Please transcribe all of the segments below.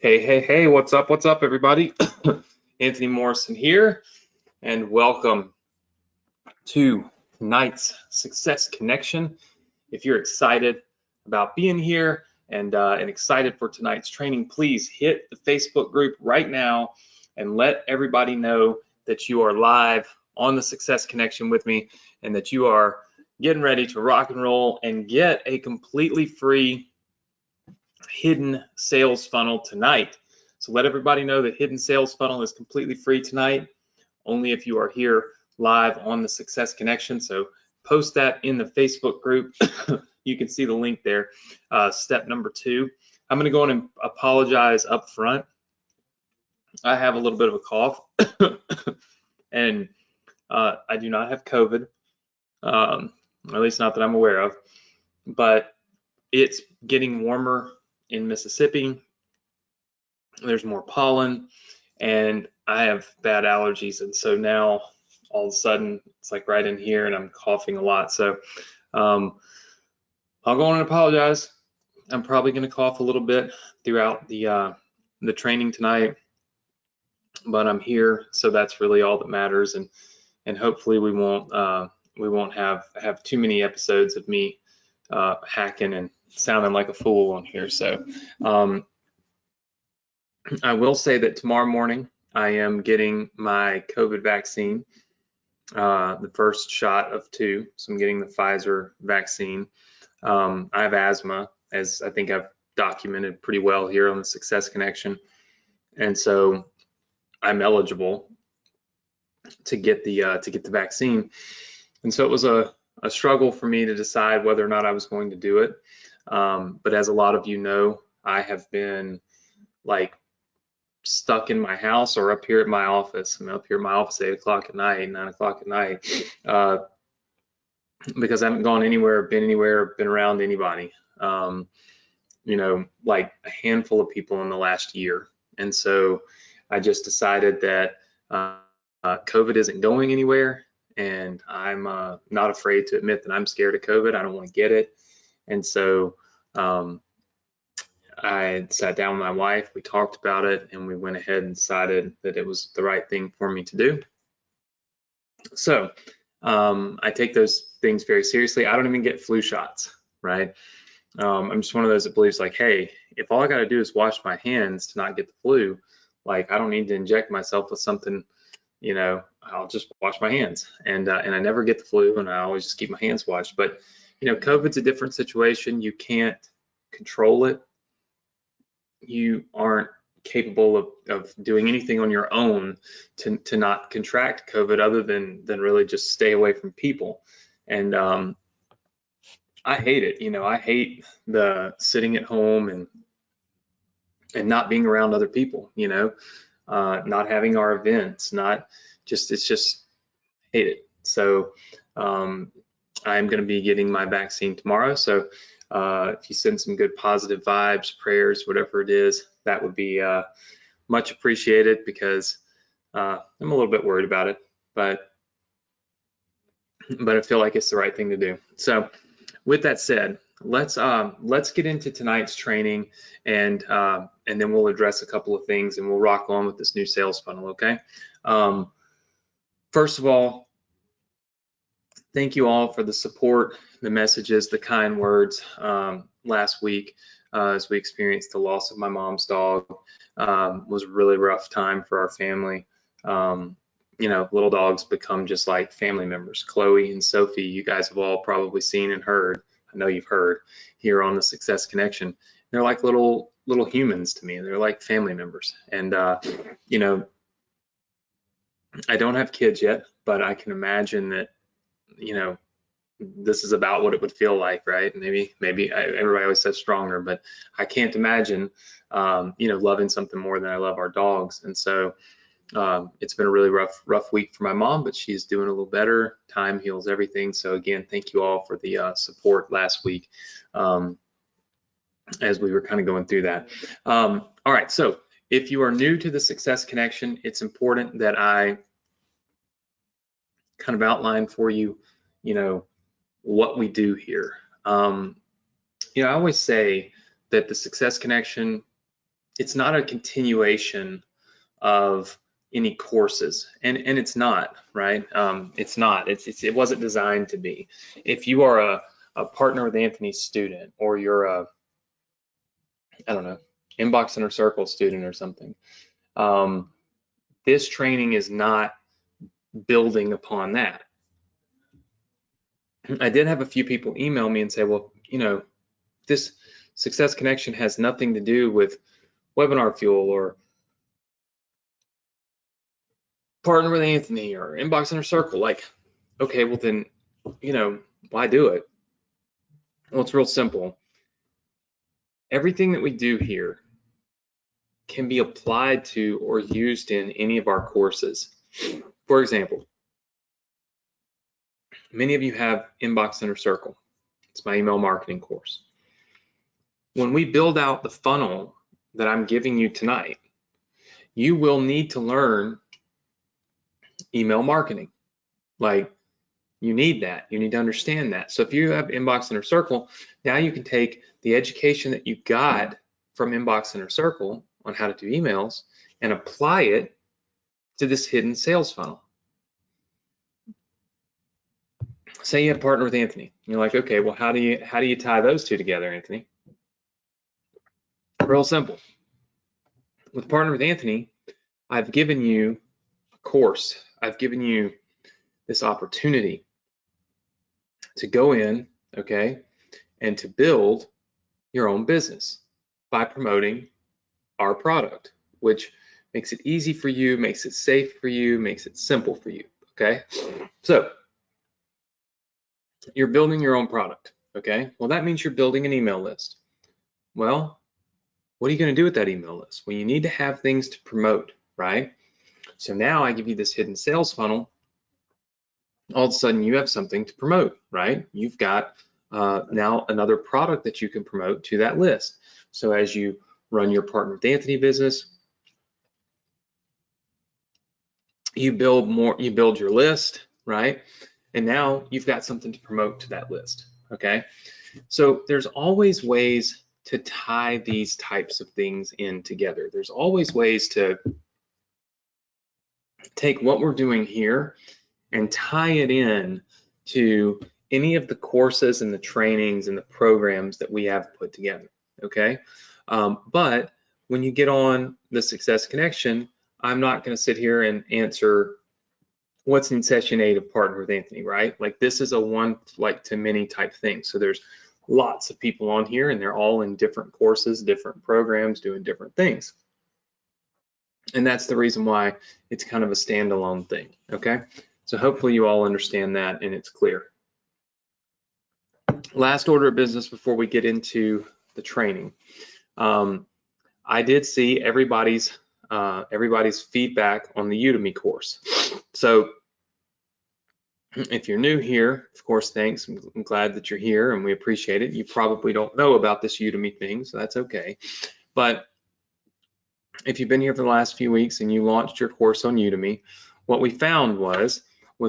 Hey, what's up, everybody? Anthony Morrison here, and welcome to tonight's Success Connection. If you're excited about being here and excited for tonight's training, please hit the Facebook group right now and let everybody know that you are live on the Success Connection with me and that you are getting ready to rock and roll and get a completely free hidden sales funnel tonight. So let everybody know that hidden sales funnel is completely free tonight, only if you are here live on the Success Connection. So post that in the Facebook group. You can see the link there. Step number 2, I'm going to go in and apologize up front. I have a little bit of a cough, and I do not have COVID, at least not that I'm aware of, but it's getting warmer in Mississippi. There's more pollen, and I have bad allergies, and so now all of a sudden it's like right in here and I'm coughing a lot. So I'll go on and apologize. I'm probably going to cough a little bit throughout the training tonight, but I'm here, so that's really all that matters, and hopefully we won't have too many episodes of me hacking and sounding like a fool on here. So I will say that tomorrow morning I am getting my COVID vaccine, the first shot of 2. So I'm getting the Pfizer vaccine. I have asthma, as I think I've documented pretty well here on the Success Connection, and so I'm eligible to get the vaccine. And so it was a struggle for me to decide whether or not I was going to do it. But as a lot of you know, I have been like stuck in my house or up here at my office. I'm up here at my office 8 o'clock at night, 9 o'clock at night, because I haven't gone anywhere, been around anybody, like a handful of people in the last year. And so I just decided that COVID isn't going anywhere, and I'm not afraid to admit that I'm scared of COVID. I don't want to get it. And so I sat down with my wife, we talked about it, and we went ahead and decided that it was the right thing for me to do. So I take those things very seriously. I don't even get flu shots, right? I'm just one of those that believes like, hey, if all I got to do is wash my hands to not get the flu, like I don't need to inject myself with something, I'll just wash my hands. And I never get the flu, and I always just keep my hands washed. But, COVID's a different situation. You can't control it. You aren't capable of doing anything on your own to not contract COVID other than really just stay away from people. And I hate it. I hate the sitting at home and not being around other people, not having our events, it's just hate it. So I'm going to be getting my vaccine tomorrow. So if you send some good positive vibes, prayers, whatever it is, that would be much appreciated, because I'm a little bit worried about it, but I feel like it's the right thing to do. So with that said, let's get into tonight's training, and then we'll address a couple of things, and we'll rock on with this new sales funnel. Okay. First of all, thank you all for the support, the messages, the kind words last week as we experienced the loss of my mom's dog. Was a really rough time for our family. Little dogs become just like family members. Chloe and Sophie, you guys have all probably seen and heard. I know you've heard here on the Success Connection. They're like little humans to me. They're like family members. And I don't have kids yet, but I can imagine that this is about what it would feel like, right? Maybe everybody always says stronger, but I can't imagine loving something more than I love our dogs. And so it's been a really rough week for my mom, but she's doing a little better. Time heals everything. So again, thank you all for the support last week as we were kind of going through that. All right, so if you are new to the Success Connection, it's important that I kind of outline for you, what we do here. I always say that the Success Connection it's not a continuation of any courses, and it's not, right? It's not. It wasn't designed to be. If you are a Partner with Anthony student, or you're a, I don't know, Inbox Inner Circle student or something, this training is not building upon that. I did have a few people email me and say, well, you know, this Success Connection has nothing to do with Webinar Fuel or Partner with Anthony or Inbox Inner Circle. Like, okay, well then, you know, why do it? Well, it's real simple. Everything that we do here can be applied to or used in any of our courses. For example, many of you have Inbox Inner Circle. It's my email marketing course. When we build out the funnel that I'm giving you tonight, you will need to learn email marketing. Like, you need that. You need to understand that. So if you have Inbox Inner Circle, now you can take the education that you got from Inbox Inner Circle on how to do emails and apply it to this hidden sales funnel. Say you have Partner with Anthony. You're like, okay, well, how do you tie those two together, Anthony? Real simple. With Partner with Anthony, I've given you a course. I've given you this opportunity to go in, okay, and to build your own business by promoting our product, which makes it easy for you, makes it safe for you, makes it simple for you, okay? So you're building your own product, okay? Well, that means you're building an email list. Well, what are you going to do with that email list? Well, you need to have things to promote, right? So now I give you this hidden sales funnel. All of a sudden you have something to promote, right? You've got now another product that you can promote to that list. So as you run your Partner with Anthony business, you build your list, right? And now you've got something to promote to that list, okay? So there's always ways to tie these types of things in together. There's always ways to take what we're doing here and tie it in to any of the courses and the trainings and the programs that we have put together, okay? But when you get on the Success Connection, I'm not going to sit here and answer what's in session 8 of Partner with Anthony, right? Like, this is a one-to-many type thing. So there's lots of people on here, and they're all in different courses, different programs, doing different things. And that's the reason why it's kind of a standalone thing, okay? So hopefully you all understand that and it's clear. Last order of business before we get into the training. I did see everybody's feedback on the Udemy course. So if you're new here, of course, thanks. I'm glad that you're here and we appreciate it. You probably don't know about this Udemy thing, so that's okay. But if you've been here for the last few weeks and you launched your course on Udemy, what we found was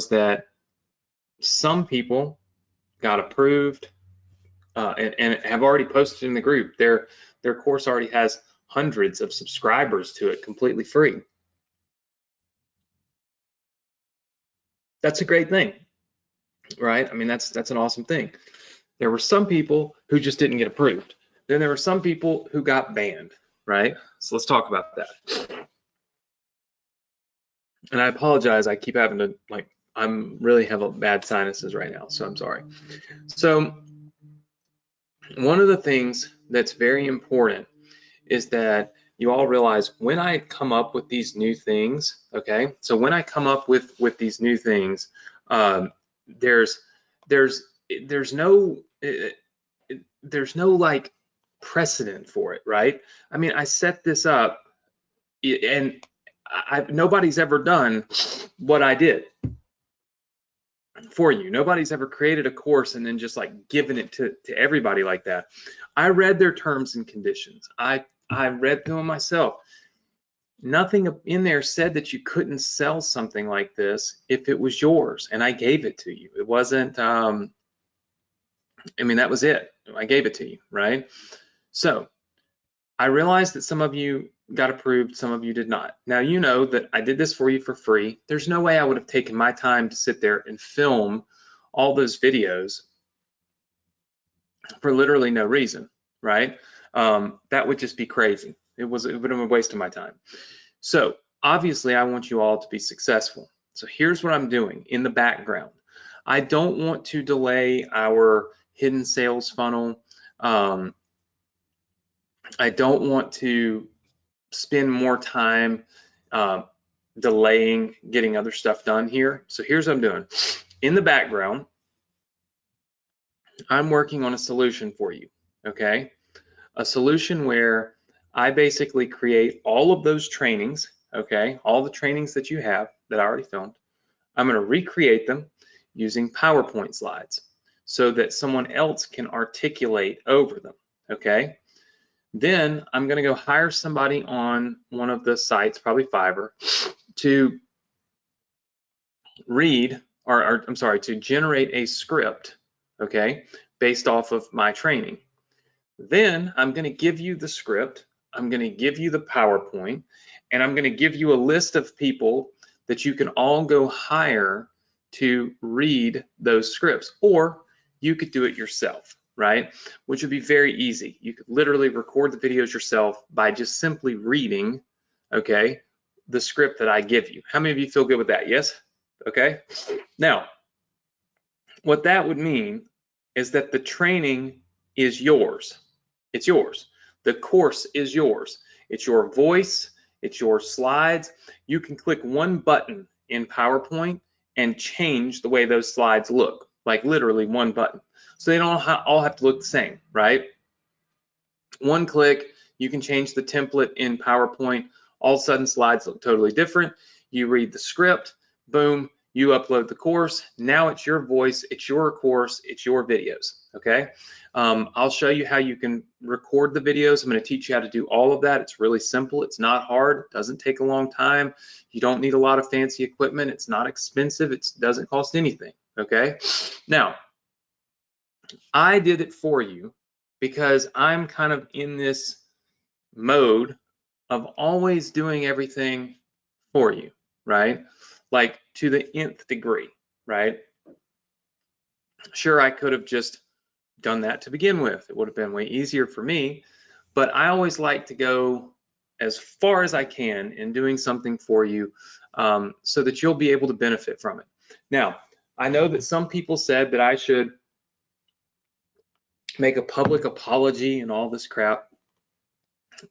that some people got approved and have already posted in the group. Their course already has hundreds of subscribers to it, completely free. That's a great thing, right? I mean, that's an awesome thing. There were some people who just didn't get approved. Then there were some people who got banned, right? So let's talk about that. And I apologize, I keep having to, like, I'm really have bad sinuses right now, so I'm sorry. So one of the things that's very important is that you all realize when I come up with these new things, okay? So when I come up with these new things, there's no like precedent for it, right? I mean, I set this up and nobody's ever done what I did for you. Nobody's ever created a course and then just like given it to everybody like that. I read their terms and conditions. I read through them myself. Nothing in there said that you couldn't sell something like this if it was yours, and I gave it to you. It wasn't, I mean, that was it. I gave it to you, right? So I realized that some of you got approved, some of you did not. Now, you know that I did this for you for free. There's no way I would have taken my time to sit there and film all those videos for literally no reason, right? That would just be crazy. It would have been a waste of my time. So obviously I want you all to be successful. So here's what I'm doing in the background. I don't want to delay our hidden sales funnel. I don't want to spend more time delaying getting other stuff done here. So here's what I'm doing. In the background, I'm working on a solution for you, okay? A solution where I basically create all of those trainings, okay? All the trainings that you have that I already filmed. I'm going to recreate them using PowerPoint slides so that someone else can articulate over them, okay? Then I'm going to go hire somebody on one of the sites, probably Fiverr, to read, or I'm sorry, to generate a script, okay, based off of my training. Then I'm going to give you the script, I'm going to give you the PowerPoint, and I'm going to give you a list of people that you can all go hire to read those scripts, or you could do it yourself, right? Which would be very easy. You could literally record the videos yourself by just simply reading, okay, the script that I give you. How many of you feel good with that? Yes? Okay. Now, what that would mean is that the training is yours. It's yours. The course is yours. It's your voice. It's your slides. You can click one button in PowerPoint and change the way those slides look, like literally one button. So they don't all have to look the same, right? One click, you can change the template in PowerPoint. All of a sudden, slides look totally different. You read the script, boom, you upload the course. Now it's your voice, it's your course, it's your videos, okay? I'll show you how you can record the videos. I'm going to teach you how to do all of that. It's really simple. It's not hard. It doesn't take a long time. You don't need a lot of fancy equipment. It's not expensive. It doesn't cost anything, okay? Now, I did it for you because I'm kind of in this mode of always doing everything for you, right? Like to the nth degree, right? Sure, I could have just done that to begin with. It would have been way easier for me, but I always like to go as far as I can in doing something for you so that you'll be able to benefit from it. Now, I know that some people said that I should make a public apology and all this crap.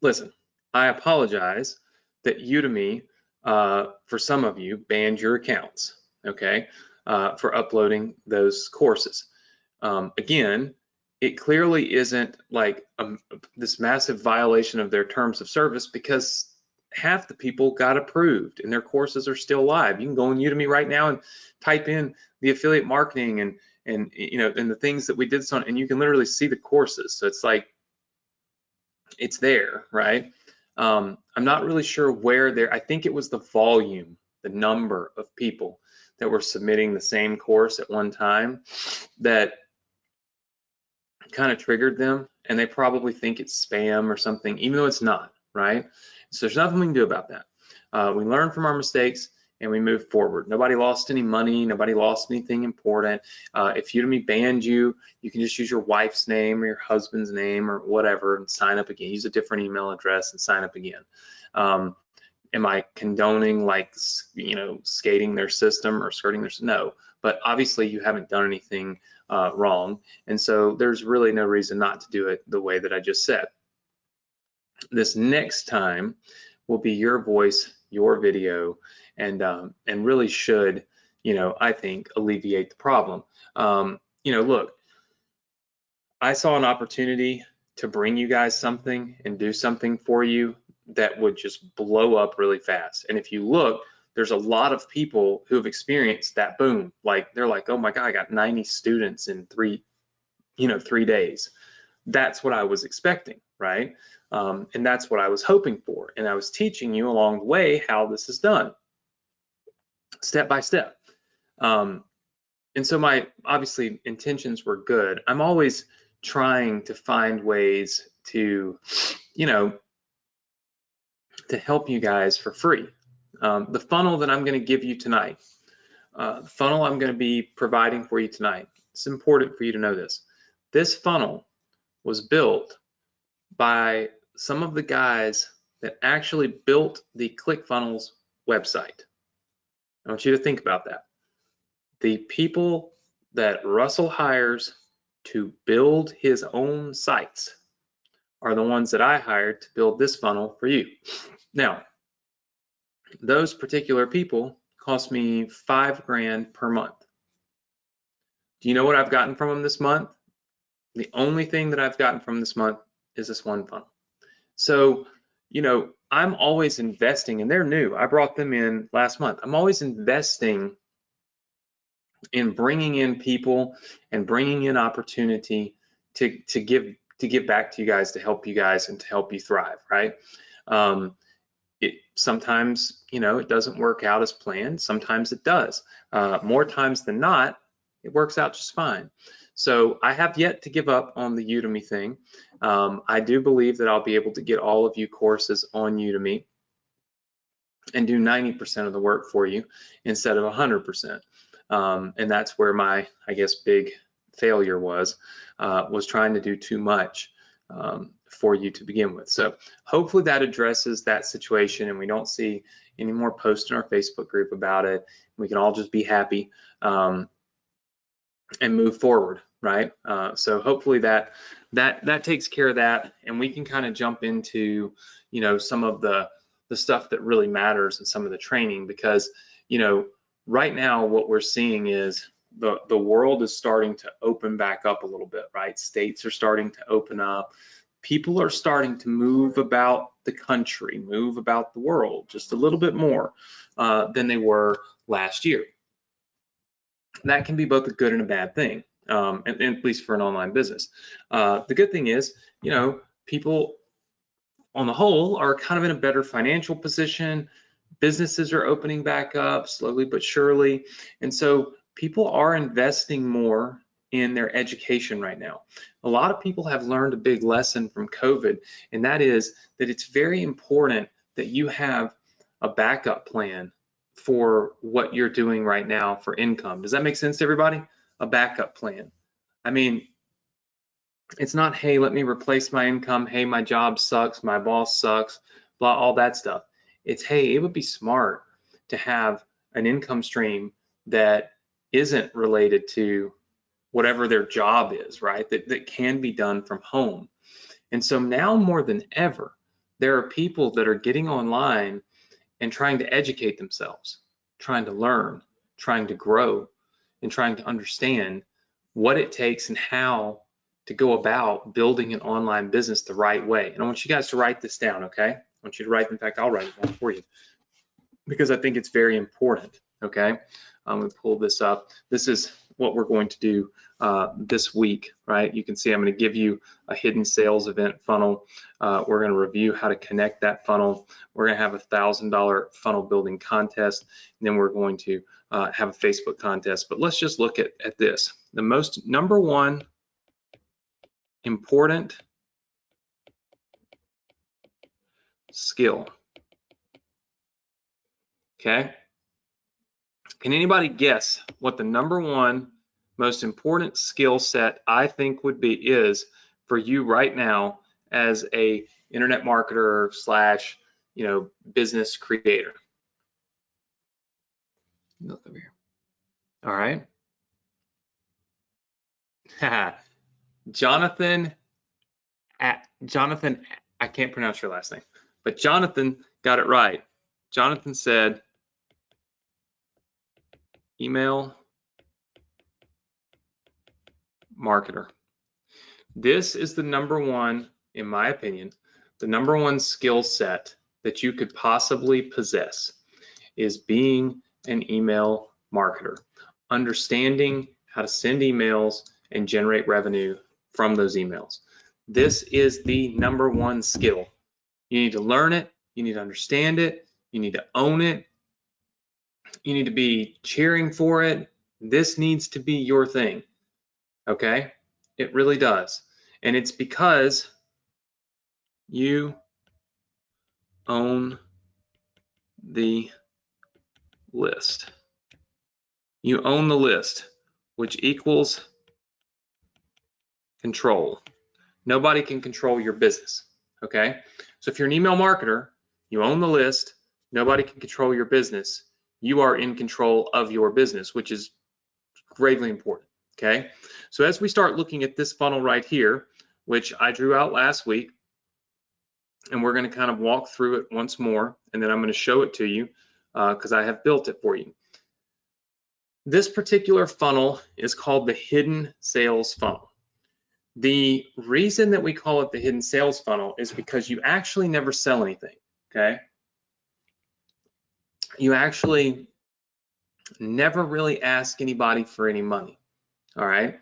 Listen, I apologize that Udemy, for some of you, banned your accounts, okay, for uploading those courses. Again, it clearly isn't like this massive violation of their terms of service because half the people got approved and their courses are still live. You can go on Udemy right now and type in the affiliate marketing and you know, and the things that we did on, and you can literally see the courses. So it's like, it's there, right? I'm not really sure where there, I think it was the volume, the number of people that were submitting the same course at one time that kind of triggered them, and they probably think it's spam or something, even though it's not, right? So there's nothing we can do about that. We learn from our mistakes and we move forward. Nobody lost any money, nobody lost anything important. If Udemy banned you, you can just use your wife's name or your husband's name or whatever and sign up again. Use a different email address and sign up again. Am I condoning, like, you know, skating their system or skirting their system? No, but obviously you haven't done anything wrong, and so there's really no reason not to do it the way that I just said. This next time will be your voice, your video, and really should, you know, I think alleviate the problem. You know, look, I saw an opportunity to bring you guys something and do something for you that would just blow up really fast. And if you look, there's a lot of people who have experienced that boom. Like, they're like, oh my God, I got 90 students in 3 days. That's what I was expecting, right? And that's what I was hoping for. And I was teaching you along the way how this is done, step by step. And so my, obviously, intentions were good. I'm always trying to find ways to you know, to help you guys for free. The funnel that I'm going to give you tonight, the funnel I'm going to be providing for you tonight, it's important for you to know this. This funnel was built by some of the guys that actually built the ClickFunnels website. I want you to think about that. The people that Russell hires to build his own sites are the ones that I hired to build this funnel for you. Now, those particular people cost me $5,000 per month. Do you know what I've gotten from them this month? The only thing that I've gotten from this month is this one funnel. So, you know, I'm always investing, and they're new. I brought them in last month. I'm always investing in bringing in people and bringing in opportunity to give back to you guys, to help you guys and to help you thrive, right? It sometimes, you know, it doesn't work out as planned. Sometimes it does. More times than not, it works out just fine. So I have yet to give up on the Udemy thing. I do believe that I'll be able to get all of you courses on Udemy and do 90% of the work for you instead of 100%. And that's where my, I guess, big failure was trying to do too much for you to begin with. So hopefully that addresses that situation, and we don't see any more posts in our Facebook group about it. We can all just be happy and move forward, right? So hopefully that takes care of that, and we can kind of jump into, you know, some of the stuff that really matters and some of the training, because, you know, right now what we're seeing is the world is starting to open back up a little bit, right? States are starting to open up. People are starting to move about the country, move about the world just a little bit more than they were last year. That can be both a good and a bad thing, at least for an online business. The good thing is, you know, people on the whole are kind of in a better financial position. Businesses are opening back up slowly but surely. And so people are investing more in their education right now. A lot of people have learned a big lesson from COVID, and that is that it's very important that you have a backup plan for what you're doing right now for income. Does that make sense to everybody? A backup plan. I mean, it's not, hey, let me replace my income. Hey, my job sucks. My boss sucks. Blah, all that stuff. It's, hey, it would be smart to have an income stream that isn't related to whatever their job is, right? That can be done from home. And so now more than ever, there are people that are getting online and trying to educate themselves, trying to learn, trying to grow, and trying to understand what it takes and how to go about building an online business the right way. And I want you guys to write this down, okay? I want you to write, in fact, I'll write it down for you because I think it's very important, okay? I'm gonna pull this up. This is what we're going to do this week, right? You can see I'm gonna give you a hidden sales event funnel. We're gonna review how to connect that funnel. We're gonna have a $1,000 funnel building contest, and then we're going to have a Facebook contest. But let's just look at this. The number one important skill, okay? Can anybody guess what the number one most important skill set I think is for you right now as a internet marketer slash, you know, business creator? Look over here. All right. Jonathan, I can't pronounce your last name, but Jonathan got it right. Jonathan said email marketer. This is the number one, in my opinion, the number one skill set that you could possibly possess is being an email marketer, understanding how to send emails and generate revenue from those emails. This is the number one skill. You need to learn it, you need to understand it, you need to own it, you need to be cheering for it. This needs to be your thing, okay? It really does. And it's because You own the list. You own the list, which equals control. Nobody can control your business, okay? So if you're an email marketer, you own the list, nobody can control your business. You are in control of your business, which is gravely important, okay? So as we start looking at this funnel right here, which I drew out last week, and we're going to kind of walk through it once more, and then I'm going to show it to you because I have built it for you. This particular funnel is called the hidden sales funnel. The reason that we call it the hidden sales funnel is because you actually never sell anything, okay? You actually never really ask anybody for any money, all right?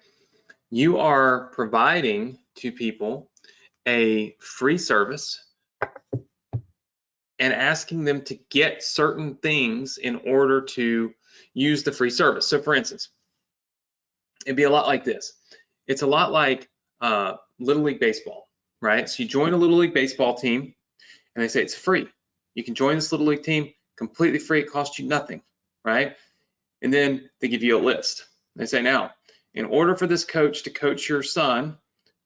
You are providing to people a free service and asking them to get certain things in order to use the free service. So for instance, it'd be a lot like this. It's a lot like Little League Baseball, right? So you join a Little League Baseball team and they say it's free. You can join this Little League team completely free. It costs you nothing, right? And then they give you a list. They say, now, in order for this coach to coach your son,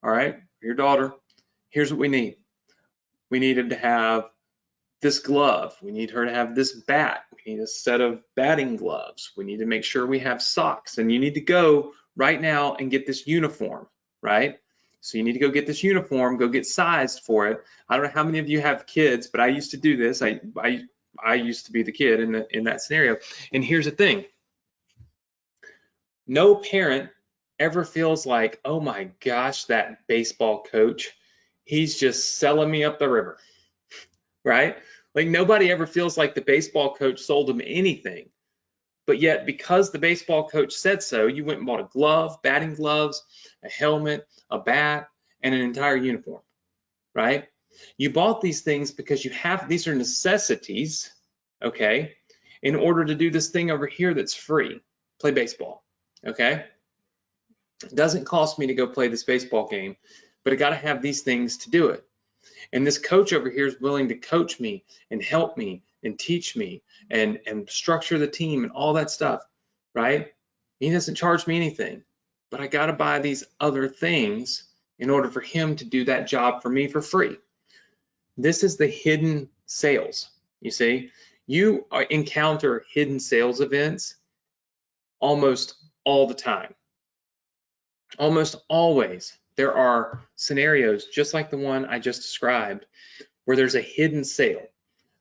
all right, your daughter, here's what we need. We need him to have this glove. We need her to have this bat. We need a set of batting gloves. We need to make sure we have socks. And you need to go right now and get this uniform, right? So you need to go get this uniform, go get sized for it. I don't know how many of you have kids, but I used to do this. I used to be the kid in that scenario. And here's the thing. No parent ever feels like, oh my gosh, that baseball coach, he's just selling me up the river, right? Like nobody ever feels like the baseball coach sold him anything. But yet, because the baseball coach said so, you went and bought a glove, batting gloves, a helmet, a bat, and an entire uniform, right? You bought these things because these are necessities, okay, in order to do this thing over here that's free, play baseball, okay? It doesn't cost me to go play this baseball game, but I got to have these things to do it. And this coach over here is willing to coach me and help me and teach me and structure the team and all that stuff, right? He doesn't charge me anything, but I got to buy these other things in order for him to do that job for me for free. This is the hidden sales. You see, you encounter hidden sales events almost all the time. Almost always there are scenarios just like the one I just described where there's a hidden sale.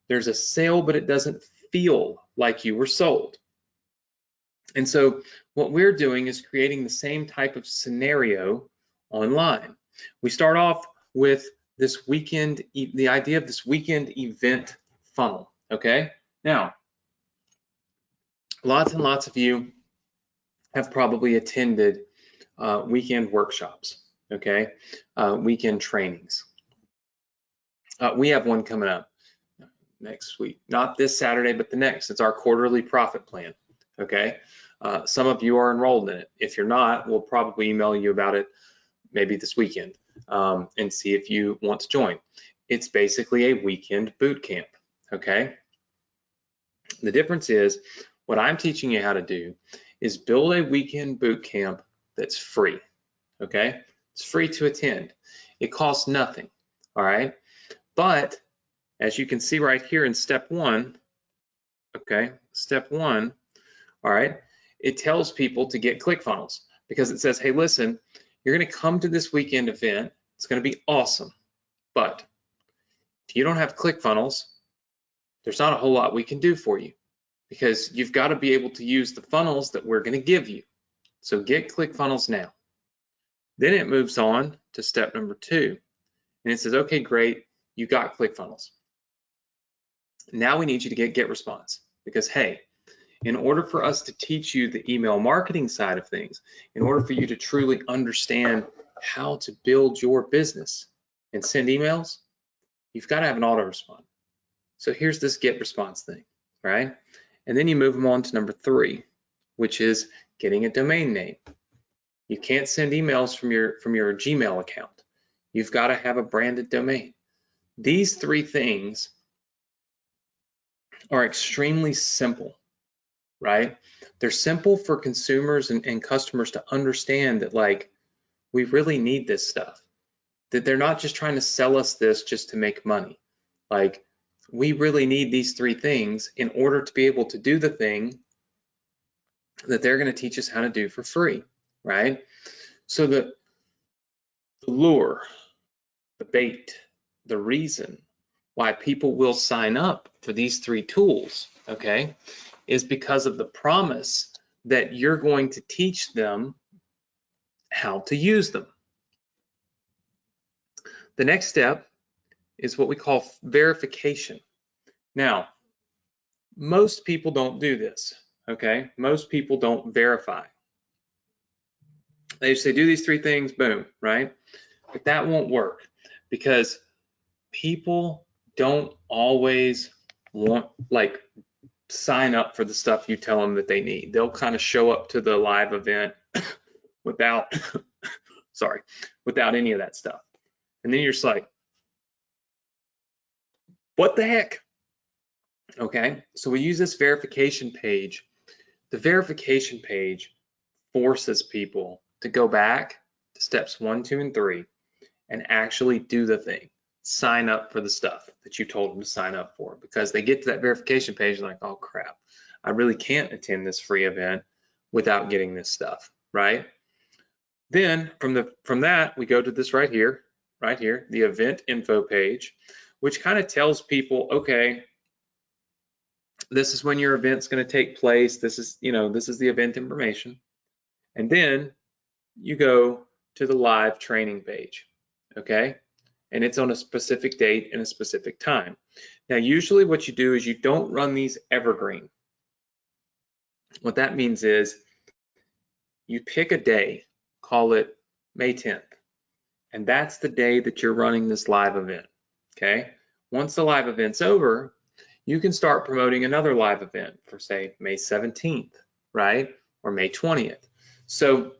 There's a sale, but it doesn't feel like you were sold. And so what we're doing is creating the same type of scenario online. We start off with this weekend, the idea of this weekend event funnel, okay? Now, lots and lots of you have probably attended weekend workshops, okay? Weekend trainings. We have one coming up next week, not this Saturday, but the next. It's our quarterly profit plan, okay? Some of you are enrolled in it. If you're not, we'll probably email you about it maybe this weekend and see if you want to join. It's basically a weekend boot camp, okay? The difference is what I'm teaching you how to do is build a weekend boot camp that's free, okay? It's free to attend. It costs nothing, all right? But as you can see right here in step one, okay, step one, all right, it tells people to get ClickFunnels because it says, hey, listen, you're gonna come to this weekend event, it's gonna be awesome, but if you don't have ClickFunnels, there's not a whole lot we can do for you because you've got to be able to use the funnels that we're gonna give you. So get ClickFunnels now. Then it moves on to step number 2. And it says, okay, great, you got ClickFunnels. Now we need you to get GetResponse because, hey, in order for us to teach you the email marketing side of things, in order for you to truly understand how to build your business and send emails, you've got to have an autorespond. So here's this GetResponse thing, right? And then you move them on to number 3, which is getting a domain name. You can't send emails from your Gmail account. You've got to have a branded domain. These three things are extremely simple, right? They're simple for consumers and customers to understand that, like, we really need this stuff, that they're not just trying to sell us this just to make money. Like, we really need these three things in order to be able to do the thing that they're going to teach us how to do for free, right? So the lure, the bait, the reason why people will sign up for these three tools, okay, is because of the promise that you're going to teach them how to use them. The next step is what we call verification. Now, most people don't do this, okay? Most people don't verify. They just say, do these three things, boom, right? But that won't work because people don't always want, like, sign up for the stuff you tell them that they need. They'll kind of show up to the live event without, without any of that stuff. And then you're just like, what the heck? Okay, so we use this verification page. The verification page forces people to go back to steps 1, 2, and 3 and actually do the thing. Sign up for the stuff that you told them to sign up for, because they get to that verification page and like, oh crap, I really can't attend this free event without getting this stuff, right? Then from that, we go to this right here, the event info page, which kind of tells people, okay, this is when your event's going to take place. This is, this is the event information. And then you go to the live training page, okay? And it's on a specific date and a specific time. Now, usually what you do is you don't run these evergreen. What that means is you pick a day, call it May 10th, and that's the day that you're running this live event, okay? Once the live event's over, you can start promoting another live event for, say, May 17th, right? Or May 20th. So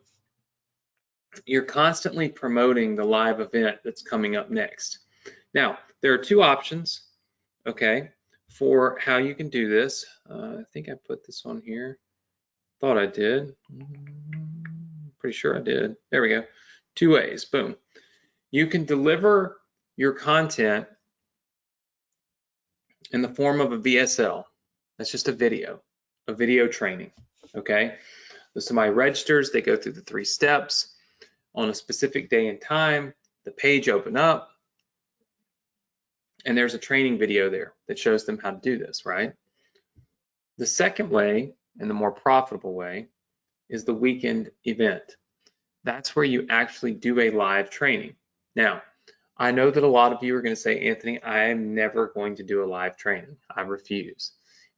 you're constantly promoting the live event that's coming up next. Now, there are two options, okay, for how you can do this. I think I put this on here. Thought I did. Pretty sure I did. There we go. Two ways, boom. You can deliver your content in the form of a VSL. That's just a video training, okay? So somebody registers, they go through the 3 steps on a specific day and time, the page open up, and there's a training video there that shows them how to do this, right? The second way, and the more profitable way, is the weekend event. That's where you actually do a live training. Now, I know that a lot of you are going to say, Anthony, I am never going to do a live training. I refuse.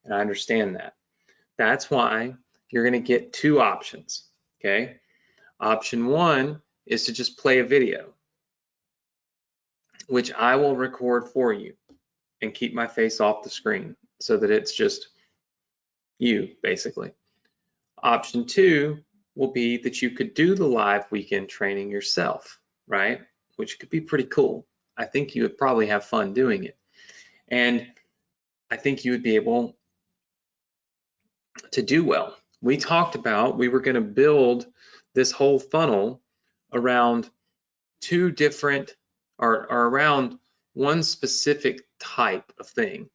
And I understand that. That's why you're going to get 2 options, okay? Option 1 is to just play a video, which I will record for you and keep my face off the screen so that it's just you, basically. Option 2 will be that you could do the live weekend training yourself, right? Which could be pretty cool. I think you would probably have fun doing it. And I think you would be able to do well. We talked about we were going to build this whole funnel around 2 different, or around one specific type of thing.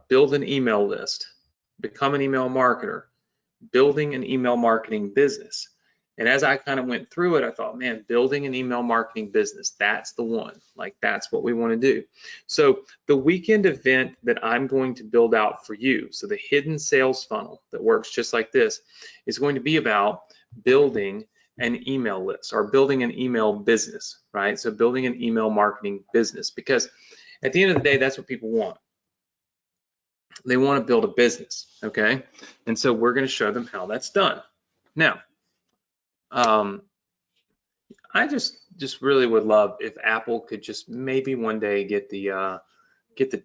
Build an email list, become an email marketer, building an email marketing business. And as I kind of went through it, I thought, man, building an email marketing business, that's the one. Like, that's what we want to do. So the weekend event that I'm going to build out for you, so the hidden sales funnel that works just like this, is going to be about building an email list or building an email business, right? So building an email marketing business, because at the end of the day, that's what people want. They want to build a business, okay? And so we're going to show them how that's done. Now, I just really would love if Apple could just maybe one day get the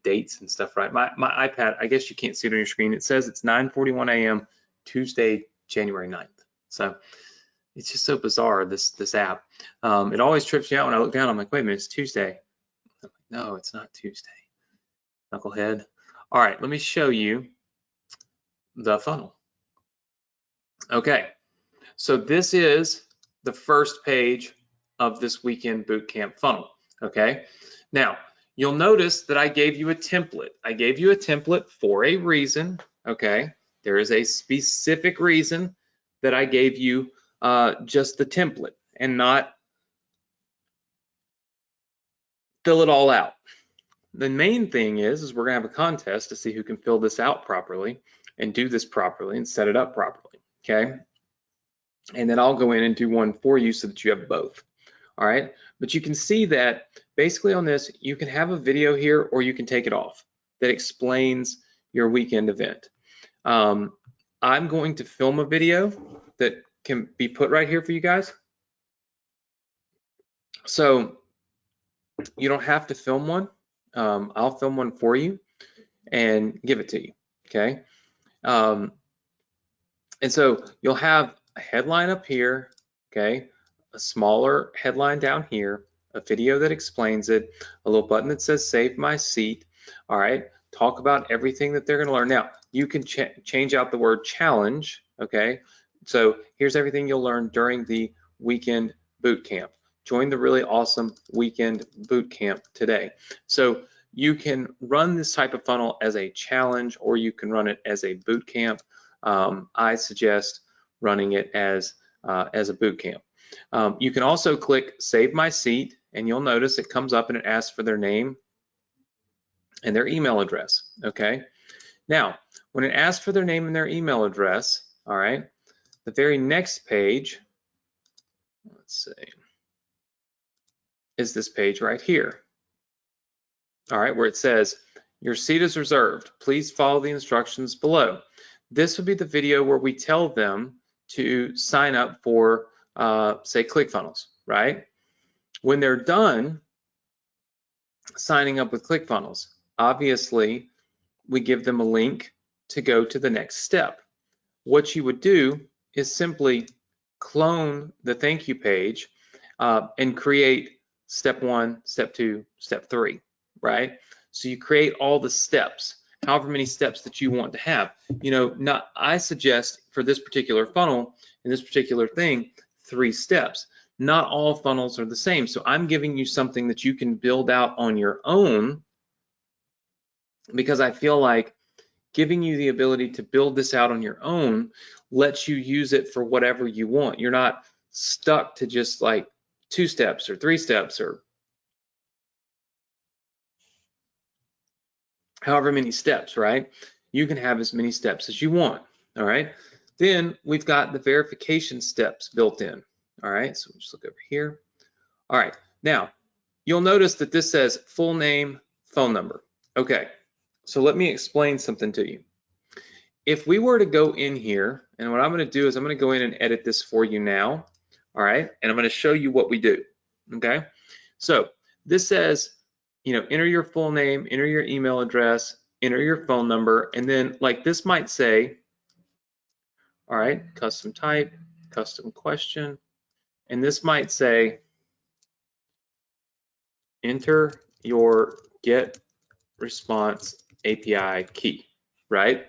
dates and stuff right. My iPad, I guess you can't see it on your screen. It says it's 9:41 a.m. Tuesday, January 9th. So it's just so bizarre, this app. It always trips me out when I look down. I'm like, wait a minute, it's Tuesday. No, it's not Tuesday. Knucklehead. All right, let me show you the funnel. Okay, so this is the first page of this weekend bootcamp funnel. Okay, now you'll notice that I gave you a template. I gave you a template for a reason. Okay, there is a specific reason that I gave you just the template and not fill it all out. The main thing is we're gonna have a contest to see who can fill this out properly and do this properly and set it up properly. Okay, and then I'll go in and do one for you so that you have both. All right, but you can see that basically on this, you can have a video here or you can take it off that explains your weekend event. I'm going to film a video that can be put right here for you guys. So you don't have to film one. I'll film one for you and give it to you, okay? And so you'll have a headline up here, okay? A smaller headline down here, a video that explains it, a little button that says save my seat, all right? Talk about everything that they're gonna learn. Now, you can change out the word challenge, okay? So here's everything you'll learn during the weekend boot camp. Join the really awesome weekend boot camp today. So you can run this type of funnel as a challenge or you can run it as a boot camp. I suggest running it as a boot camp. You can also click save my seat and you'll notice it comes up and it asks for their name and their email address, okay? Now, when it asks for their name and their email address, all right, the very next page, let's see, is this page right here, all right, where it says, your seat is reserved. Please follow the instructions below. This would be the video where we tell them to sign up for, say, ClickFunnels, right? When they're done signing up with ClickFunnels, obviously, we give them a link to go to the next step. What you would do is simply clone the thank you page and create step 1, step 2, step 3, right? So you create all the steps, however many steps that you want to have. You know, I suggest for this particular funnel and this particular thing, 3 steps. Not all funnels are the same. So I'm giving you something that you can build out on your own because I feel like giving you the ability to build this out on your own lets you use it for whatever you want. You're not stuck to just like 2 steps or 3 steps or however many steps, right? You can have as many steps as you want, all right? Then we've got the verification steps built in, all right? So we'll just look over here. All right, now you'll notice that this says full name, phone number. Okay, so let me explain something to you. If we were to go in here, and what I'm going to do is I'm going to go in and edit this for you now, all right? And I'm going to show you what we do, okay? So this says, you know, enter your full name, enter your email address, enter your phone number, and then like this might say, all right, custom type, custom question, and this might say, enter your get response API key, right?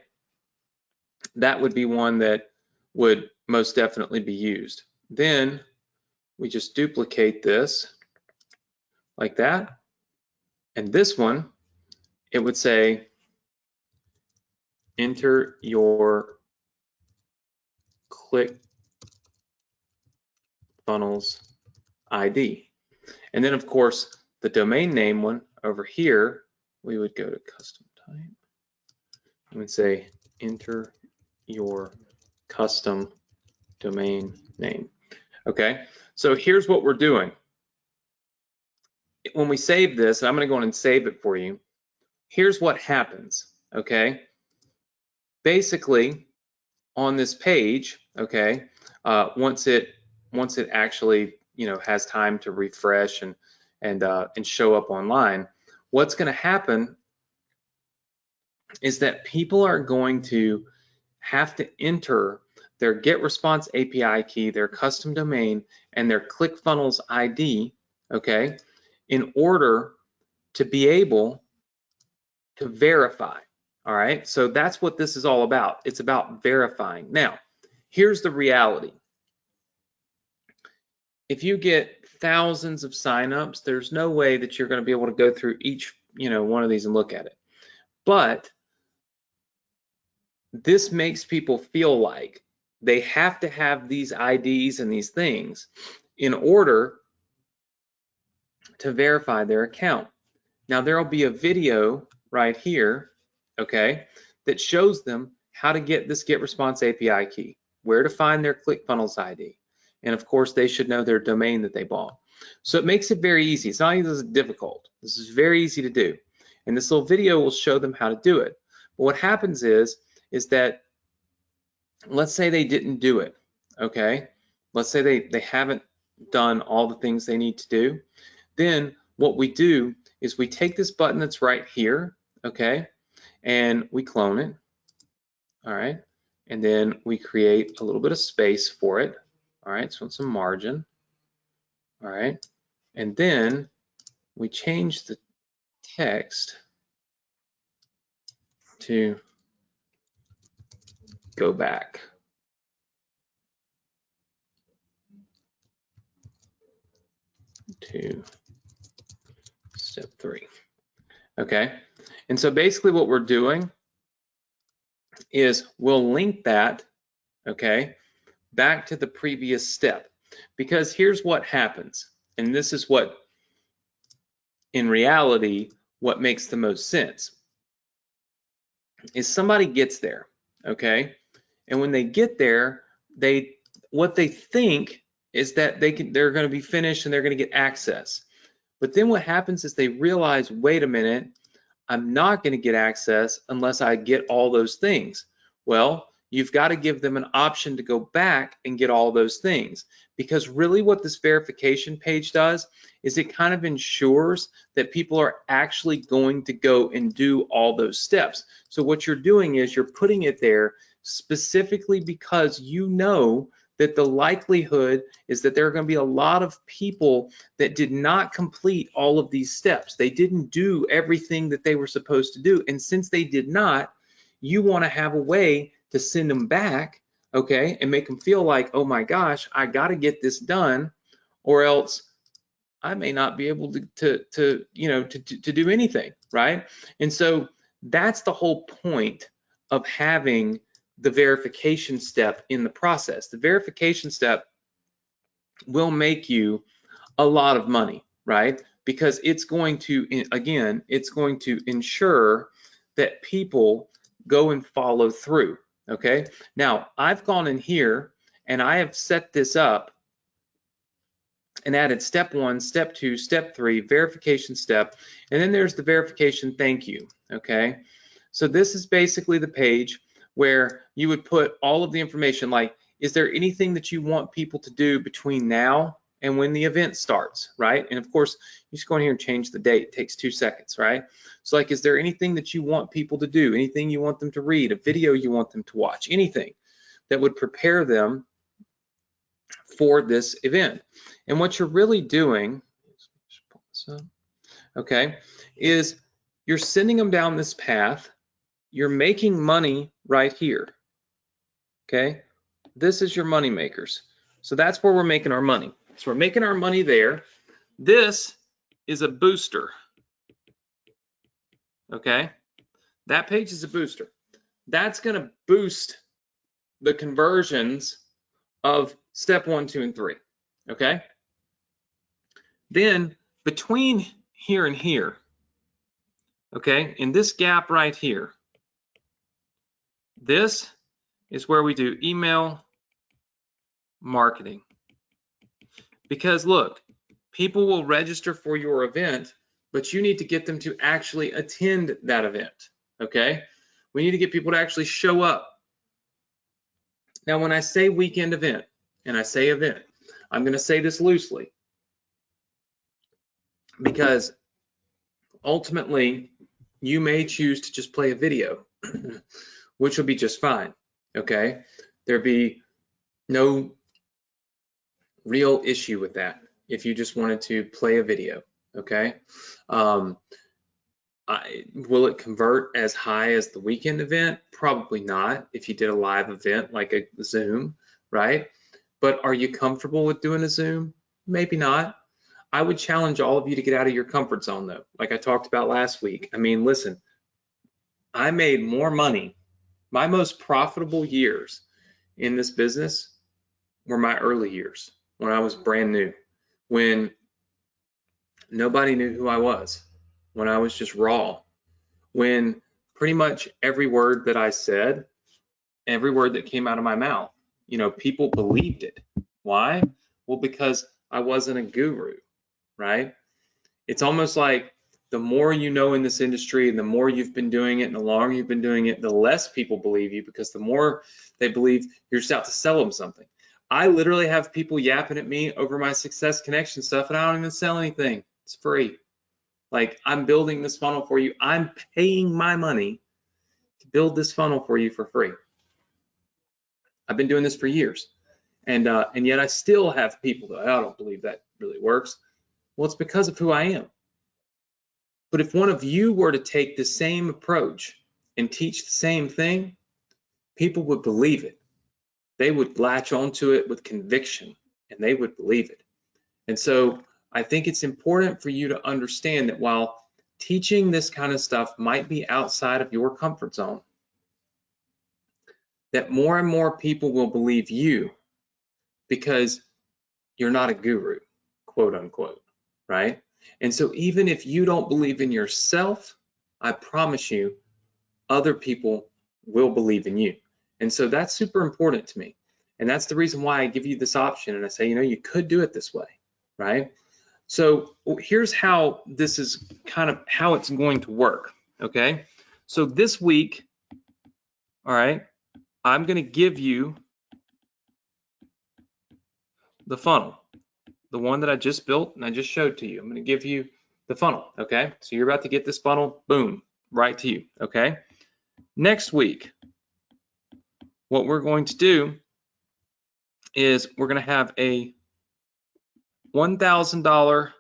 That would be one that would most definitely be used. Then we just duplicate this like that. And this one, it would say, enter your ClickFunnels ID. And then of course, the domain name one over here, we would go to custom type. We would say, enter your custom domain name. Okay, so here's what we're doing. When we save this, and I'm going to go in and save it for you, here's what happens, okay? Basically, on this page, okay, once it actually, you know, has time to refresh and show up online, what's going to happen is that people are going to have to enter their get response API key, their custom domain, and their ClickFunnels ID, okay, in order to be able to verify. All right, so that's what this is all about. It's about verifying. Now, here's the reality. If you get thousands of signups, there's no way that you're going to be able to go through each, one of these and look at it. But this makes people feel like they have to have these IDs and these things in order to verify their account. Now, there'll be a video right here, okay, that shows them how to get this Get Response API key, where to find their ClickFunnels ID, and of course, they should know their domain that they bought. So it makes it very easy. It's not even difficult. This is very easy to do. And this little video will show them how to do it. But what happens is that, let's say they didn't do it, okay? Let's say they haven't done all the things they need to do. Then what we do is we take this button that's right here, okay, and we clone it, all right, and then we create a little bit of space for it, all right, so some margin, all right, and then we change the text to go back. To step 3. Okay, and so basically what we're doing is we'll link that, okay, back to the previous step, because here's what happens, and this is what, in reality, what makes the most sense, is somebody gets there, okay, and when they get there, what they think is that they're going to be finished and they're going to get access. But then what happens is they realize, wait a minute, I'm not going to get access unless I get all those things. Well, you've got to give them an option to go back and get all those things, because really what this verification page does is it kind of ensures that people are actually going to go and do all those steps. So what you're doing is you're putting it there specifically because you know that the likelihood is that there are going to be a lot of people that did not complete all of these steps. They didn't do everything that they were supposed to do. And since they did not, you want to have a way to send them back, okay, and make them feel like, oh my gosh, I got to get this done, or else I may not be able to do anything, right? And so that's the whole point of having the verification step in the process. The verification step will make you a lot of money, right? Because it's going to, again, it's going to ensure that people go and follow through, okay? Now, I've gone in here and I have set this up and added step 1, step 2, step 3, verification step, and then there's the verification thank you, okay? So this is basically the page where you would put all of the information, like, is there anything that you want people to do between now and when the event starts, right? And of course, you just go in here and change the date. It takes 2 seconds, right? So like, is there anything that you want people to do? Anything you want them to read? A video you want them to watch? Anything that would prepare them for this event. And what you're really doing, okay, is you're sending them down this path. You're making money right here, okay? This is your money makers. So that's where we're making our money. So we're making our money there. This is a booster, okay? That page is a booster. That's gonna boost the conversions of step 1, 2, and 3, okay? Then between here and here, okay, in this gap right here, this is where we do email marketing. Because look, people will register for your event, but you need to get them to actually attend that event, okay? We need to get people to actually show up. Now, when I say weekend event, and I say event, I'm gonna say this loosely, because ultimately, you may choose to just play a video, which will be just fine, okay? There'd be no real issue with that if you just wanted to play a video, okay? Will it convert as high as the weekend event? Probably not if you did a live event like a Zoom, right? But are you comfortable with doing a Zoom? Maybe not. I would challenge all of you to get out of your comfort zone though, like I talked about last week. I mean, listen, I made more money. My most profitable years in this business were my early years when I was brand new, when nobody knew who I was, when I was just raw, when pretty much every word that I said, every word that came out of my mouth, people believed it. Why? Well, because I wasn't a guru, right? It's almost like the more you know in this industry and the more you've been doing it and the longer you've been doing it, the less people believe you, because the more they believe you're just out to sell them something. I literally have people yapping at me over my Success Connection stuff and I don't even sell anything. It's free. Like, I'm building this funnel for you. I'm paying my money to build this funnel for you for free. I've been doing this for years. And yet I still have people that I don't believe that really works. Well, it's because of who I am. But if one of you were to take the same approach and teach the same thing, people would believe it. They would latch onto it with conviction and they would believe it. And so I think it's important for you to understand that while teaching this kind of stuff might be outside of your comfort zone, that more and more people will believe you because you're not a guru, quote unquote, right? And so even if you don't believe in yourself, I promise you, other people will believe in you. And so that's super important to me. And that's the reason why I give you this option. And I say, you could do it this way, right? So here's how this is kind of how it's going to work, okay? So this week, all right, I'm going to give you the funnel, the one that I just built and I just showed to you. I'm going to give you the funnel, okay? So you're about to get this funnel, boom, right to you, okay? Next week, what we're going to do is we're going to have a $1,000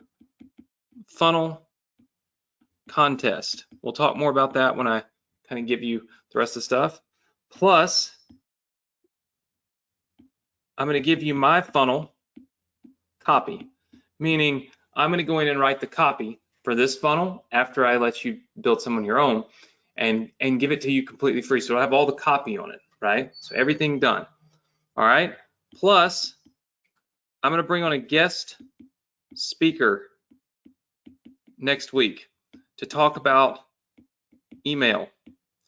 funnel contest. We'll talk more about that when I kind of give you the rest of the stuff. Plus, I'm going to give you my funnel copy, meaning I'm going to go in and write the copy for this funnel after I let you build some on your own and give it to you completely free. So I'll have all the copy on it, right? So everything done. All right. Plus, I'm going to bring on a guest speaker next week to talk about email.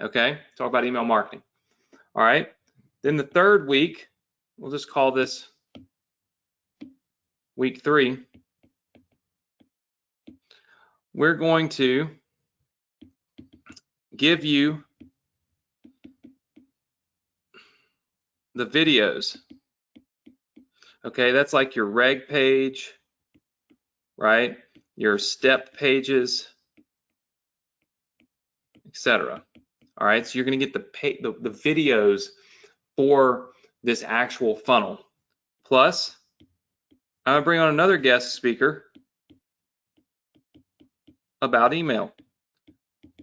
Okay. Talk about email marketing. All right. Then the third week, we'll just call this week 3. We're going to give you the videos. Okay, that's like your reg page, right? Your step pages, etc. All right, so you're going to get the videos for this actual funnel. Plus, I'm going to bring on another guest speaker about email.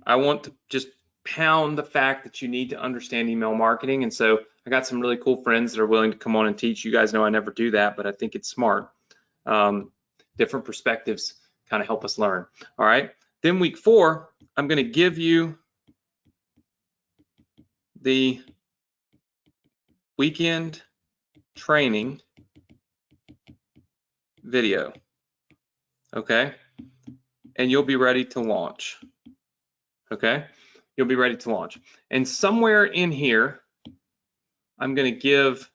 I want to just pound the fact that you need to understand email marketing. And so I got some really cool friends that are willing to come on and teach. You guys know I never do that, but I think it's smart. Different perspectives kind of help us learn. All right. Then week 4, I'm going to give you the weekend training video. Okay. And you'll be ready to launch. Okay. You'll be ready to launch. And somewhere in here, I'm going to give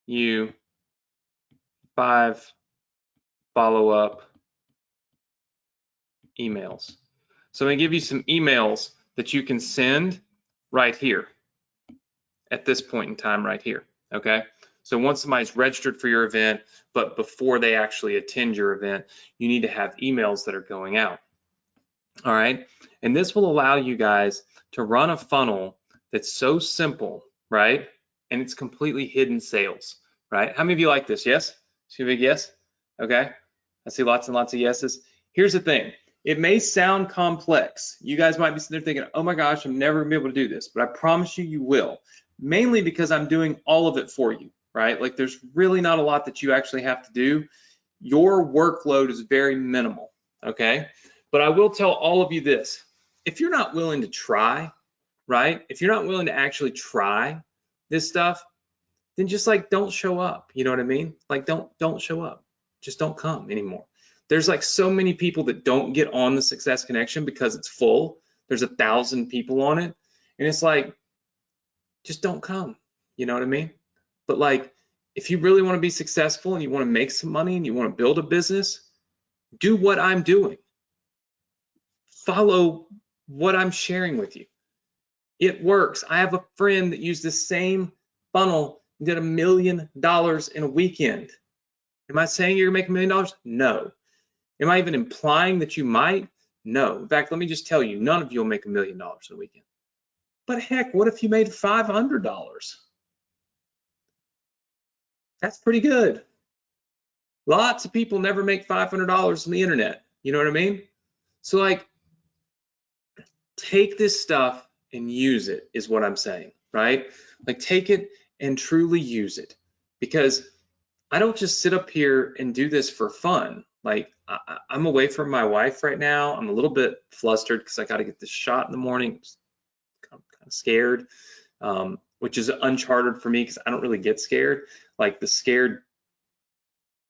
you 5 follow-up emails. So I'm going to give you some emails that you can send right here at this point in time right here. Okay. So once somebody's registered for your event, but before they actually attend your event, you need to have emails that are going out. All right. And this will allow you guys to run a funnel that's so simple, right? And it's completely hidden sales, right? How many of you like this? Yes? See a big yes? Okay. I see lots and lots of yeses. Here's the thing. It may sound complex. You guys might be sitting there thinking, oh my gosh, I'm never gonna be able to do this, but I promise you, you will. Mainly because I'm doing all of it for you, right? Like there's really not a lot that you actually have to do. Your workload is very minimal, okay? But I will tell all of you this. If you're not willing to try, right? If you're not willing to actually try this stuff, then just like don't show up. You know what I mean? Like don't show up. Just don't come anymore. There's like so many people that don't get on the Success Connection because it's full. There's 1,000 people on it. And it's like, just don't come. You know what I mean? But like, if you really want to be successful and you want to make some money and you want to build a business, do what I'm doing. Follow what I'm sharing with you. It works. I have a friend that used the same funnel and did $1 million in a weekend. Am I saying you're gonna make $1 million? No. Am I even implying that you might? No. In fact, let me just tell you, none of you will make $1 million in a weekend. But heck, what if you made $500? That's pretty good. Lots of people never make $500 on the internet. You know what I mean? So like, take this stuff and use it is what I'm saying, right? Like take it and truly use it, because I don't just sit up here and do this for fun. Like I'm away from my wife right now. I'm a little bit flustered because I got to get this shot in the morning. I'm kind of scared, which is uncharted for me because I don't really get scared. Like the scared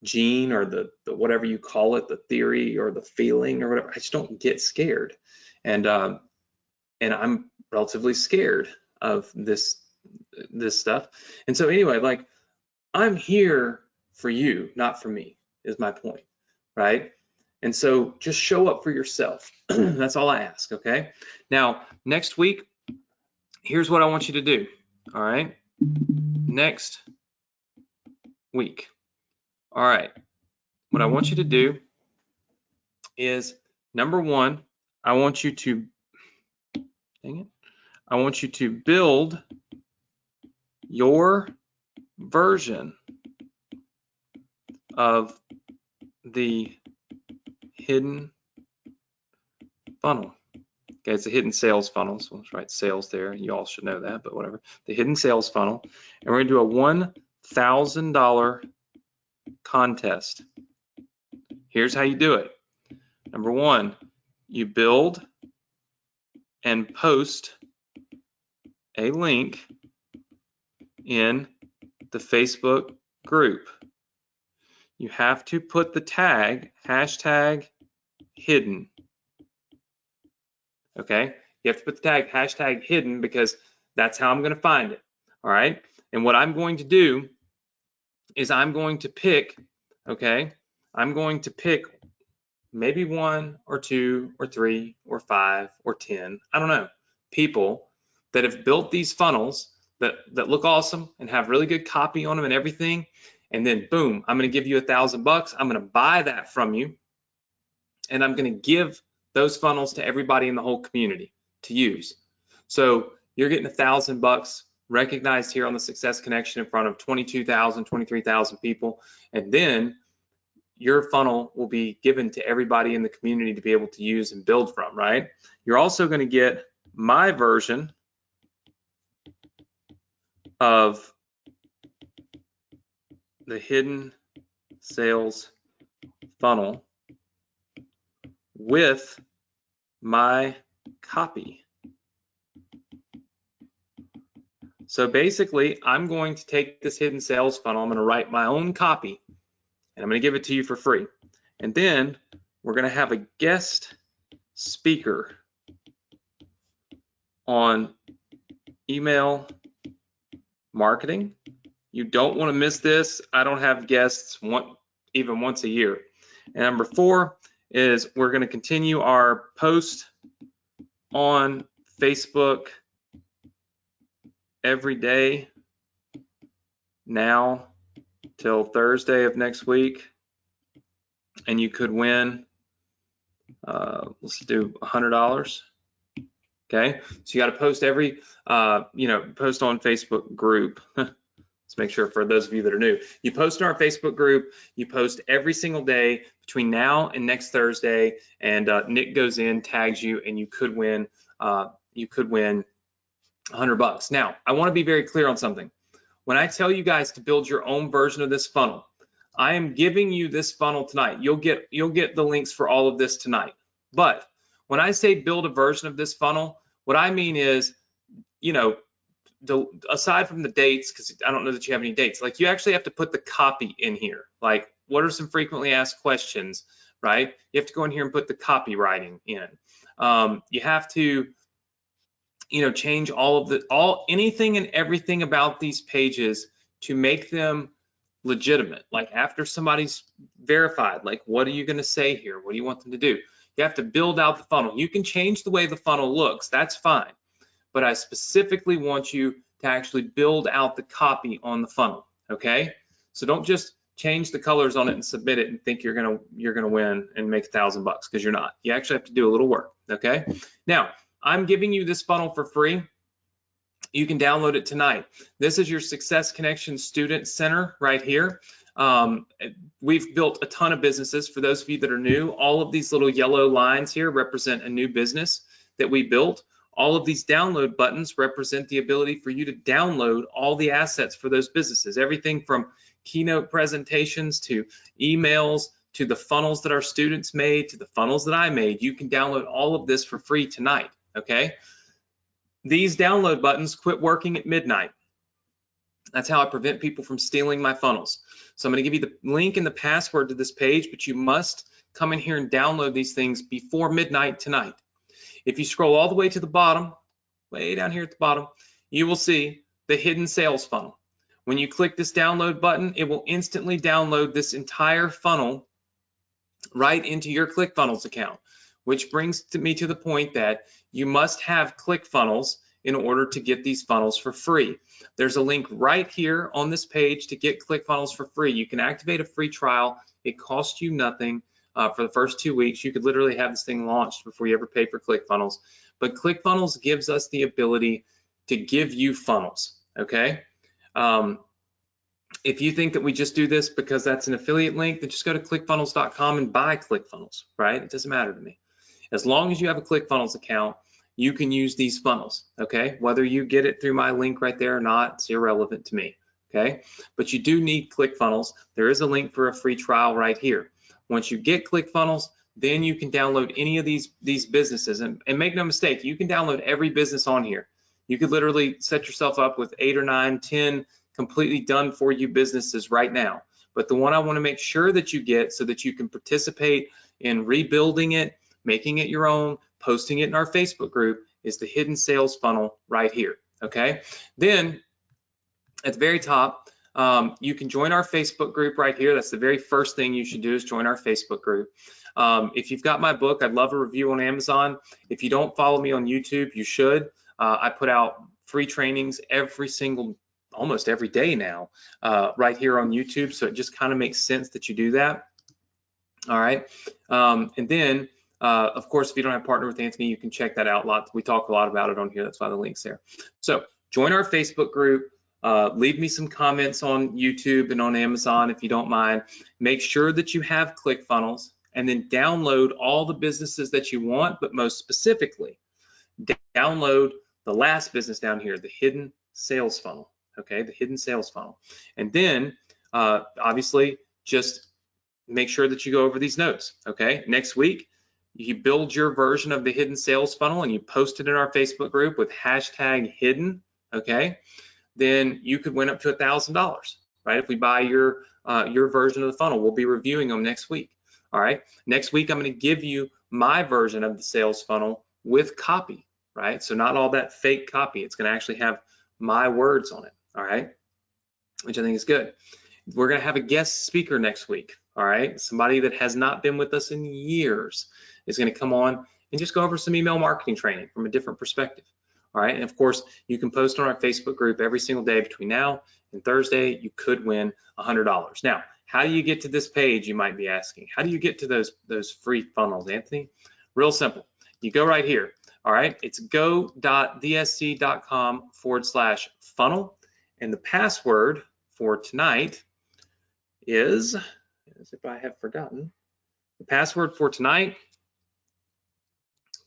gene or the whatever you call it, the theory or the feeling or whatever, I just don't get scared. And I'm relatively scared of this stuff. And so anyway, like I'm here for you, not for me, is my point, right? And so just show up for yourself. That's all I ask, okay? Now, next week, here's what I want you to do, all right? Next week. All right, what I want you to do is, number one, I want you to, I want you to build your version of the hidden funnel. Okay, it's a hidden sales funnel, so let's write sales there. You all should know that, but whatever. The hidden sales funnel, and we're gonna do a $1,000 contest. Here's how you do it. Number one, you build and post a link in the Facebook group. You have to put the tag, #hidden. Okay, you have to put the tag #hidden because that's how I'm going to find it. All right, and what I'm going to do is I'm going to pick, okay, I'm going to pick maybe 1 or 2 or 3 or 5 or 10, I don't know, people that have built these funnels that look awesome and have really good copy on them and everything. And then boom, I'm going to give you $1,000. I'm going to buy that from you, and I'm going to give those funnels to everybody in the whole community to use. So you're getting $1,000 recognized here on the Success Connection in front of 22,000, 23,000 people, and then your funnel will be given to everybody in the community to be able to use and build from, right? You're also going to get my version of the hidden sales funnel with my copy. So basically, I'm going to take this hidden sales funnel, I'm going to write my own copy, and I'm going to give it to you for free. And then we're going to have a guest speaker on email marketing. You don't want to miss this. I don't have guests even once a year. And number 4 is we're going to continue our post on Facebook every day now till Thursday of next week, and you could win, let's do $100. Okay, so you got to post every, post on Facebook group. Let's make sure for those of you that are new. You post in our Facebook group. You post every single day between now and next Thursday, and Nick goes in, tags you, and you could win. You could win $100. Now, I want to be very clear on something. When I tell you guys to build your own version of this funnel, I am giving you this funnel tonight. You'll get the links for all of this tonight. But when I say build a version of this funnel, what I mean is, you know, aside from the dates, because I don't know that you have any dates, like you actually have to put the copy in here. Like, what are some frequently asked questions, right? You have to go in here and put the copywriting in. You have to, you know, change anything and everything about these pages to make them legitimate. Like after somebody's verified, like what are you going to say here? What do you want them to do? You have to build out the funnel. You can change the way the funnel looks, that's fine. But I specifically want you to actually build out the copy on the funnel, okay? So don't just change the colors on it and submit it and think you're gonna win and make $1,000, because you're not. You actually have to do a little work, okay? Now, I'm giving you this funnel for free. You can download it tonight. This is your Success Connection Student Center right here. We've built a ton of businesses. For those of you that are new, all of these little yellow lines here represent a new business that we built. All of these download buttons represent the ability for you to download all the assets for those businesses. Everything from keynote presentations to emails to the funnels that our students made to the funnels that I made. You can download all of this for free tonight, okay? These download buttons quit working at midnight. That's how I prevent people from stealing my funnels. So I'm going to give you the link and the password to this page, but you must come in here and download these things before midnight tonight. If you scroll all the way to the bottom, way down here at the bottom, you will see the hidden sales funnel. When you click this download button, it will instantly download this entire funnel right into your ClickFunnels account, which brings me to the point that you must have ClickFunnels in order to get these funnels for free. There's a link right here on this page to get ClickFunnels for free. You can activate a free trial. It costs you nothing. For the first 2 weeks, you could literally have this thing launched before you ever pay for ClickFunnels. But ClickFunnels gives us the ability to give you funnels, okay? If you think that we just do this because that's an affiliate link, then just go to clickfunnels.com and buy ClickFunnels, right? It doesn't matter to me. As long as you have a ClickFunnels account, you can use these funnels, okay? Whether you get it through my link right there or not, it's irrelevant to me, okay? But you do need ClickFunnels. There is a link for a free trial right here. Once you get ClickFunnels, then you can download any of these businesses. And make no mistake, you can download every business on here. You could literally set yourself up with 8 or 9, 10 completely done for you businesses right now. But the one I want to make sure that you get so that you can participate in rebuilding it, making it your own, posting it in our Facebook group is the hidden sales funnel right here, okay? Then at the very top, you can join our Facebook group right here. That's the very first thing you should do is join our Facebook group. If you've got my book, I'd love a review on Amazon. If you don't follow me on YouTube, you should. I put out free trainings almost every day now, right here on YouTube. So it just kind of makes sense that you do that. All right. And then, of course, if you don't have Partner with Anthony, you can check that out a lot. We talk a lot about it on here. That's why the link's there. So join our Facebook group. Leave me some comments on YouTube and on Amazon if you don't mind. Make sure that you have ClickFunnels and then download all the businesses that you want, but most specifically, download the last business down here, the hidden sales funnel, okay, the hidden sales funnel. And then, obviously, just make sure that you go over these notes, okay? Next week, you build your version of the hidden sales funnel and you post it in our Facebook group with hashtag hidden, okay? Then you could win up to $1,000, right? If we buy your version of the funnel, we'll be reviewing them next week. All right. Next week, I'm going to give you my version of the sales funnel with copy, right? So not all that fake copy. It's going to actually have my words on it. All right. Which I think is good. We're going to have a guest speaker next week. All right. Somebody that has not been with us in years is going to come on and just go over some email marketing training from a different perspective. All right, and of course, you can post on our Facebook group every single day between now and Thursday. You could win $100. Now, how do you get to this page, you might be asking? How do you get to those free funnels, Anthony? Real simple. You go right here. All right, it's go.dsc.com/funnel, and the password for tonight is, as if I have forgotten, the password for tonight,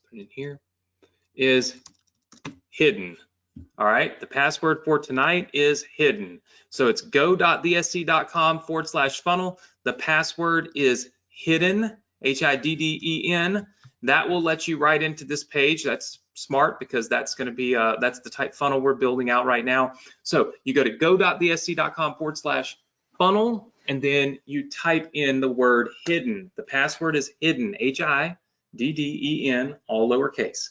put it in here, is hidden. All right, the password for tonight is hidden. So it's go.thesc.com/funnel. The password is hidden, HIDDEN. That will let you right into this page. That's smart because that's going to be that's the type funnel we're building out right now. So you go to go.thesc.com/funnel and then you type in the word hidden. The password is hidden, HIDDEN, all lowercase.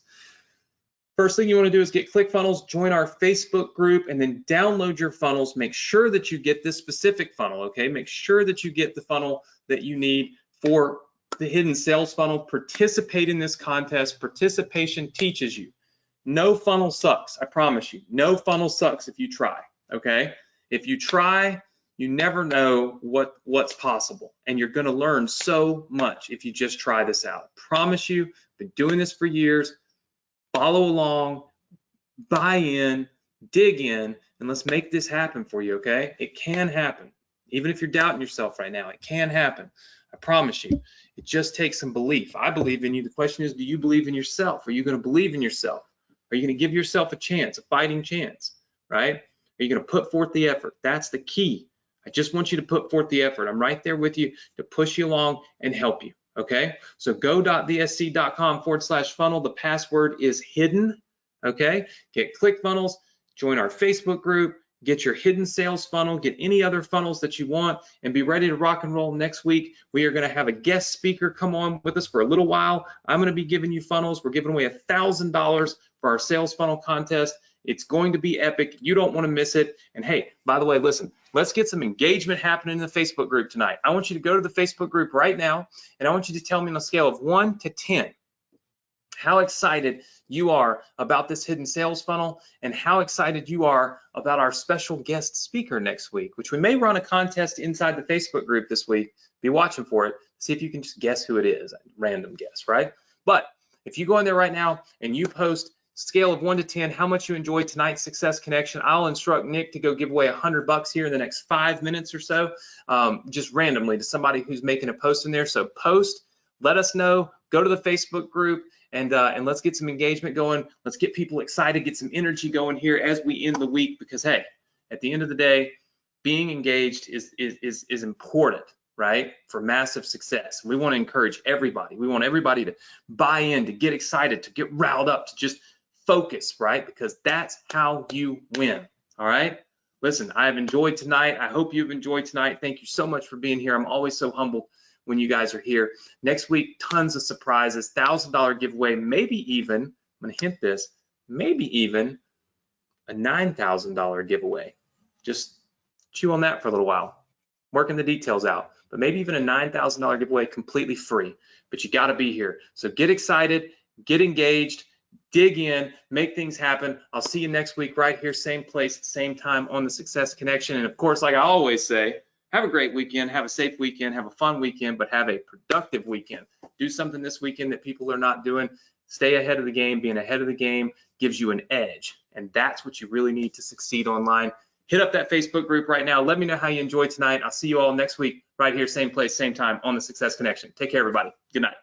First thing you want to do is get ClickFunnels, join our Facebook group, and then download your funnels. Make sure that you get this specific funnel, okay? Make sure that you get the funnel that you need for the hidden sales funnel. Participate in this contest. Participation teaches you. No funnel sucks, I promise you. No funnel sucks if you try, okay? If you try, you never know what's possible, and you're going to learn so much if you just try this out. I promise you, I've been doing this for years. Follow along, buy in, dig in, and let's make this happen for you, okay? It can happen. Even if you're doubting yourself right now, it can happen. I promise you. It just takes some belief. I believe in you. The question is, do you believe in yourself? Are you going to believe in yourself? Are you going to give yourself a chance, a fighting chance, right? Are you going to put forth the effort? That's the key. I just want you to put forth the effort. I'm right there with you to push you along and help you. Okay, so go.thesc.com/funnel. The password is hidden. Okay, get ClickFunnels, join our Facebook group, get your hidden sales funnel, get any other funnels that you want, and be ready to rock and roll next week. We are going to have a guest speaker come on with us for a little while. I'm going to be giving you funnels. We're giving away $1,000 for our sales funnel contest. It's going to be epic. You don't want to miss it. And hey, by the way, listen, let's get some engagement happening in the Facebook group tonight. I want you to go to the Facebook group right now, and I want you to tell me on a scale of 1 to 10 how excited you are about this hidden sales funnel and how excited you are about our special guest speaker next week, which we may run a contest inside the Facebook group this week. Be watching for it. See if you can just guess who it is. Random guess, right? But if you go in there right now and you post scale of 1 to 10, how much you enjoyed tonight's Success Connection, I'll instruct Nick to go give away $100 here in the next 5 minutes or so, just randomly to somebody who's making a post in there. So post, let us know, go to the Facebook group, and let's get some engagement going. Let's get people excited, get some energy going here as we end the week, because hey, at the end of the day, being engaged is important, right, for massive success. We want to encourage everybody. We want everybody to buy in, to get excited, to get riled up, to just focus, right? Because that's how you win. All right. Listen, I've enjoyed tonight. I hope you've enjoyed tonight. Thank you so much for being here. I'm always so humbled when you guys are here. Next week, tons of surprises, $1,000 giveaway, maybe even, I'm going to hint this, maybe even a $9,000 giveaway. Just chew on that for a little while, working the details out. But maybe even a $9,000 giveaway completely free. But you got to be here. So get excited, get engaged, dig in, make things happen. I'll see you next week right here, same place, same time on the Success Connection. And of course, like I always say, have a great weekend, have a safe weekend, have a fun weekend, but have a productive weekend. Do something this weekend that people are not doing. Stay ahead of the game. Being ahead of the game gives you an edge, and that's what you really need to succeed online. Hit up that Facebook group right now. Let me know how you enjoyed tonight. I'll see you all next week right here, same place, same time on the Success Connection. Take care, everybody. Good night.